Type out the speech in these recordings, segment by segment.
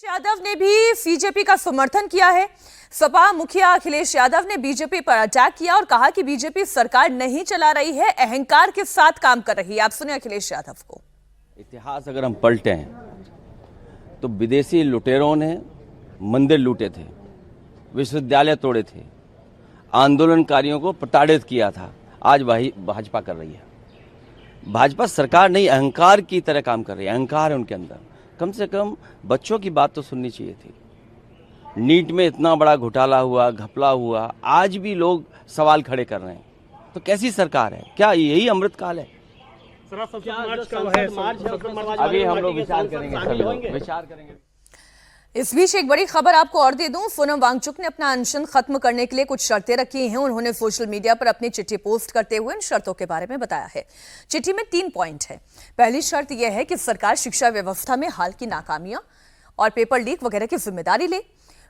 यादव ने भी बीजेपी का समर्थन किया है। सपा मुखिया अखिलेश यादव ने बीजेपी पर अटैक किया और कहा कि बीजेपी सरकार नहीं चला रही है, अहंकार के साथ काम कर रही है। आप सुनिए अखिलेश यादव को। इतिहास अगर हम पलटे हैं तो विदेशी लुटेरों ने मंदिर लूटे थे, विश्वविद्यालय तोड़े थे, आंदोलनकारियों को प्रताड़ित किया था। आज वही भाजपा कर रही है। भाजपा सरकार नहीं, अहंकार की तरह काम कर रही है। अहंकार है उनके अंदर। कम से कम बच्चों की बात तो सुननी चाहिए थी। नीट में इतना बड़ा घोटाला हुआ, घपला हुआ, आज भी लोग सवाल खड़े कर रहे हैं। तो कैसी सरकार है? क्या यही अमृतकाल है? अभी हम लोग विचार करेंगे। इस बीच एक बड़ी खबर आपको और दे दूं, सोनम वांगचुक ने अपना अनशन खत्म करने के लिए कुछ शर्तें रखी हैं। उन्होंने सोशल मीडिया पर अपनी चिट्ठी पोस्ट करते हुए इन शर्तों के बारे में बताया है। चिट्ठी में 3 पॉइंट है। पहली शर्त यह है कि सरकार शिक्षा व्यवस्था में हाल की नाकामियां और पेपर लीक वगैरह की जिम्मेदारी ले।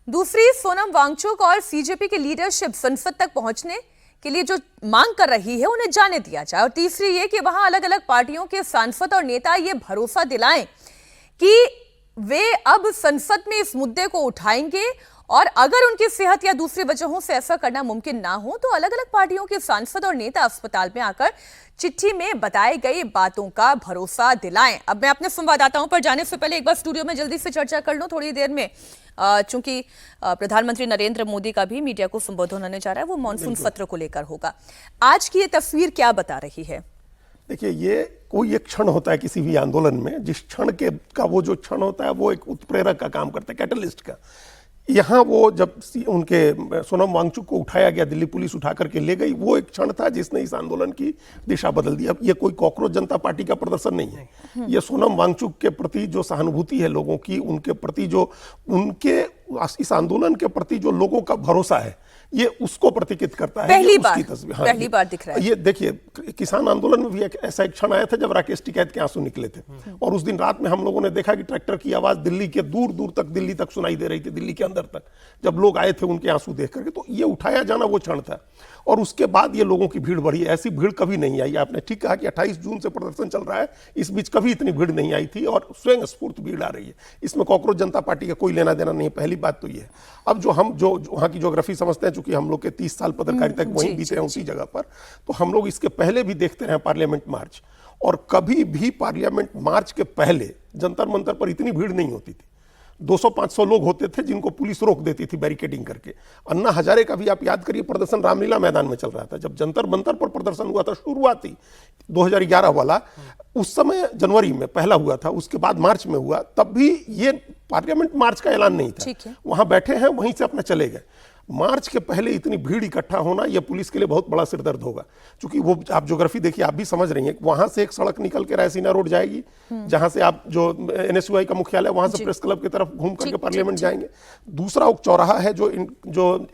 दूसरी, सोनम वांगचुक और बीजेपी की लीडरशिप संसद तक पहुंचने के लिए जो मांग कर रही है उन्हें जाने दिया जाए। और तीसरी ये कि वहां अलग अलग पार्टियों के सांसद और नेता ये भरोसा दिलाएं कि वे अब संसद में इस मुद्दे को उठाएंगे और अगर उनकी सेहत या दूसरी वजहों से ऐसा करना मुमकिन ना हो तो अलग अलग पार्टियों के सांसद और नेता अस्पताल में आकर चिट्ठी में बताई गई बातों का भरोसा दिलाएं। अब मैं अपने संवाददाताओं पर जाने से पहले एक बार स्टूडियो में जल्दी से चर्चा कर लूं थोड़ी देर में, चूंकि प्रधानमंत्री नरेंद्र मोदी का भी मीडिया को संबोधन होने जा रहा है, वो मॉनसून सत्र को लेकर होगा। आज की ये तस्वीर क्या बता रही है? देखिए, ये कोई एक क्षण होता है किसी भी आंदोलन में, जिस क्षण के का वो जो क्षण होता है वो एक उत्प्रेरक का काम करता है, कैटलिस्ट का। यहाँ वो जब उनके सोनम वांगचुक को उठाया गया, दिल्ली पुलिस उठा करके ले गई, वो एक क्षण था जिसने इस आंदोलन की दिशा बदल दी। अब ये कोई कॉकरोच जनता पार्टी का प्रदर्शन नहीं है। ये सोनम वांगचुक के प्रति जो सहानुभूति है लोगों की, उनके प्रति जो उनके इस आंदोलन के प्रति जो लोगों का भरोसा है, ये उसको प्रतीकित करता है। पहली बार दिख रहा है। ये देखिए, किसान आंदोलन में भी ऐसा एक क्षण आया था जब राकेश टिकैत के आंसू निकले थे। और उस दिन रात में हम लोगों ने देखा कि ट्रैक्टर की आवाज दिल्ली के दूर दूर तक, दिल्ली तक सुनाई दे रही थी, दिल्ली के अंदर तक, जब लोग आए थे उनके आंसू देख करके। तो ये उठाया जाना वो क्षण था। और उसके बाद ये लोगों की भीड़ बढ़ी। ऐसी भीड़ कभी नहीं आई। आपने ठीक कहा कि 28 जून से प्रदर्शन चल रहा है, इस बीच कभी इतनी भीड़ नहीं आई थी और स्वयं स्फूर्त भीड़ आ रही है। इसमें कॉकरोच जनता पार्टी का कोई लेना देना नहीं है। पहली बात तो ये है। अब जो हम जो वहाँ की ज्योग्राफी समझते हैं, चूंकि हम लोग के 30 साल पत्रकारिता वहीं बीते हैं उसी जगह पर, तो हम लोग इसके पहले भी देखते रहे पार्लियामेंट मार्च, और कभी भी पार्लियामेंट मार्च के पहले जंतर मंतर पर इतनी भीड़ नहीं होती थी। 200-500 लोग होते थे जिनको पुलिस रोक देती थी बैरिकेडिंग करके। अन्ना हजारे का भी आप याद करिए, प्रदर्शन रामलीला मैदान में चल रहा था जब जंतर मंतर पर प्रदर्शन हुआ था, शुरुआती 2011 वाला। उस समय जनवरी में पहला हुआ था, उसके बाद मार्च में हुआ। तब भी ये पार्लियामेंट मार्च का ऐलान नहीं था। वहां बैठे हैं, वहीं से अपना चले गए। मार्च के पहले इतनी भीड़ इकट्ठा होना यह पुलिस के लिए बहुत बड़ा सिरदर्द होगा। क्योंकि वो आप ज्योग्राफी देखिए, आप भी समझ रही हैं, वहां से एक सड़क निकल के रायसीना रोड जाएगी, जहां से आप जो NSUI का मुख्यालय, वहां से प्रेस क्लब की तरफ घूम करके पार्लियामेंट जाएंगे। दूसरा एक चौराहा है जो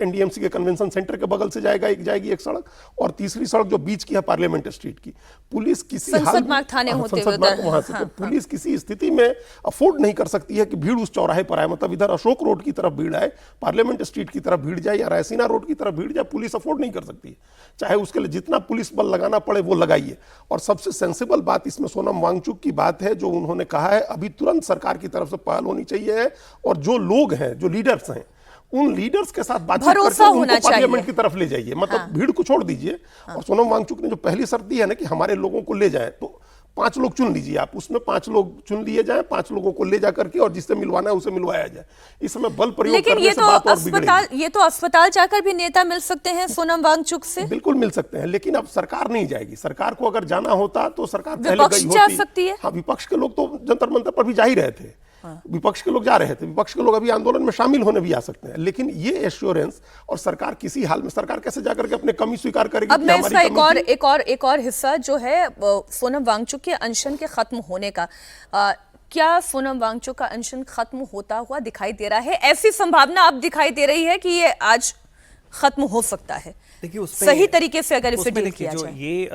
NDMC के कन्वेंशन सेंटर के बगल से जाएगी एक सड़क, और तीसरी सड़क जो बीच की है पार्लियामेंट स्ट्रीट की। पुलिस किसी हाल वहां से पुलिस किसी स्थिति में अफोर्ड नहीं कर सकती है कि भीड़ उस चौराहे पर आए। मतलब इधर अशोक रोड की तरफ भीड़ आए, पार्लियामेंट स्ट्रीट की तरफ भीड़ जाए या रायसीना रोड की तरफ भीड़ जाए, पुलिस अफोर्ड नहीं कर सकती है। चाहे उसके लिए जितना पुलिस बल लगाना पड़े वो लगाइए। और सबसे सेंसिबल बात इसमें सोनम वांगचुक की बात है, जो उन्होंने कहा है अभी तुरंत सरकार की तरफ से पहल होनी चाहिए, और जो लोग हैं, जो लीडर्स हैं, उन लीडर्स के साथ बातचीत करके उनको पार्लियामेंट की तरफ ले जाइए। मतलब भीड़ को छोड़ दीजिए। और सोनम वांगचुक ने जो पहली शर्त दी है ना कि हमारे लोगों को ले जाए, तो 5 लोग चुन लीजिए आप, उसमें 5 लोग चुन लिए जाएं, 5 लोगों को ले जा करके और जिससे मिलवाना है उसे मिलवाया जाए। इसमें बल प्रयोग करने से बात और बिगड़ेगी। ये तो अस्पताल जाकर भी नेता मिल सकते हैं सोनम वांगचुक से। बिल्कुल मिल सकते हैं, लेकिन अब सरकार नहीं जाएगी। सरकार को अगर जाना होता तो सरकार पहले विपक्ष जा सकती है। हाँ, विपक्ष के लोग तो जंतर मंतर पर भी जा ही रहे थे। विपक्ष के लोग जा रहे थे, विपक्ष के लोग अभी आंदोलन में शामिल होने भी आ सकते हैं। लेकिन ये एश्योरेंस, और सरकार किसी हाल में, सरकार कैसे जाकर के अपने कमी स्वीकार करेगी? अब मैं इसका एक और हिस्सा जो है सोनम वांगचुक के अनशन के खत्म होने का, क्या सोनम वांगचुक का अनशन खत्म होता हुआ दिखाई दे रहा है? ऐसी संभावना अब दिखाई दे रही है कि ये आज खत्म हो सकता है। देखिए, सही तरीके से अगर इसे डील किया जो जाए। ये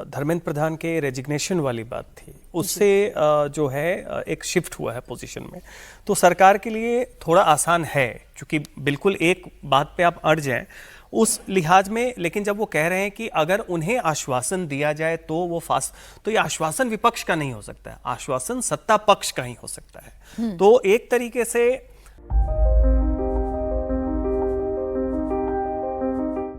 धर्मेंद्र प्रधान के रेजिग्नेशन वाली बात थी, उससे जो है एक शिफ्ट हुआ है पोजीशन में, तो सरकार के लिए थोड़ा आसान है। क्योंकि बिल्कुल एक बात पे आप अड़ जाएं, उस लिहाज में, लेकिन जब वो कह रहे हैं कि अगर उन्हें आश्वासन दिया जाए तो वो तो ये आश्वासन विपक्ष का नहीं हो सकता है, आश्वासन सत्ता पक्ष का ही हो सकता है। तो एक तरीके से